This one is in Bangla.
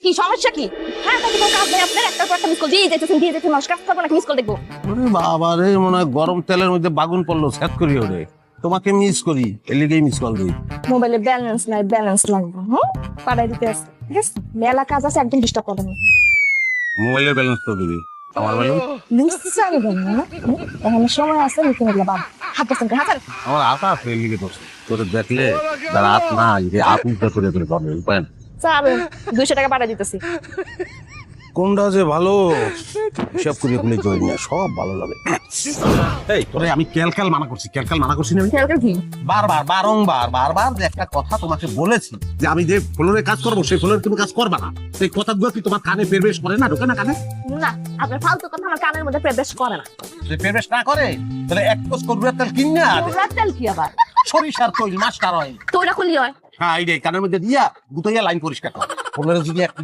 কি সমস্যা কি? হ্যাঁ তাকে কোনো কাজ নেই আপনার, একটা পর একটা মিস কল দিয়ে যেতেছেন মানুষ কাজ করবো নাকি মিস কল দেখবো? ওরে বাবা রে, মনে হয় গরম তেলের মধ্যে বাগুন পড়লো, সেট করি ওরে। তোমাকে মিস করি, এর লিগেই মিস কল দিই। মোবাইলে ব্যালেন্স নাই, ব্যালেন্স লাগবে। পাঠাই দিতে আসছে, ঠিক আছে? মেলা কাজ আছে, একদম ডিস্টার্ব করবেন না। মোবাইলের ব্যালেন্স তো দিবি, আমার ব্যালেন্স? নিশ্চয় দেবেন না, এখনো সময় আছে, লিখে নিলে বাবা। হাত পাচ্ছেন হাত। আমার আতা আছে এর লিগে করছে। তোরে দেখলে তার হাত না, এই হাত উল্টা করে করে করবে, উপায় না। চাবেন 200 টাকা পাঠাই দিতেছি। কোনটা যে ভালো হিসাব করিয়ে খুলে চলি না, সব ভালো লাগে। এই তোরে আমি ক্যালকাল মানা করছি না আমি? খেয়াল করে কি? বারবার যে একটা কথা তোমাকে বলেছি যে আমি যে ফ্লোরে কাজ করবো সেই ফ্লোরে তুমি কাজ করবা না, সেই কথাগুলো কি তোমার কানে প্রবেশ করে না, ঢোকে না কানে? না, আপনার ফালতু কথা আমার কানের মধ্যে প্রবেশ করে না। যে প্রবেশ না করে তাহলে এক কোষ করুয়ার তেল কিনা তোমরা তেল কি আবার? সরিষার তৈল মাস্টার অয়েল, তো ওটা খুলি হয়। হ্যাঁ এই রে কানের মধ্যে দিয়া গুতাইয়া লাইন পরিষ্কার কর। ফ্লোরে যদি এক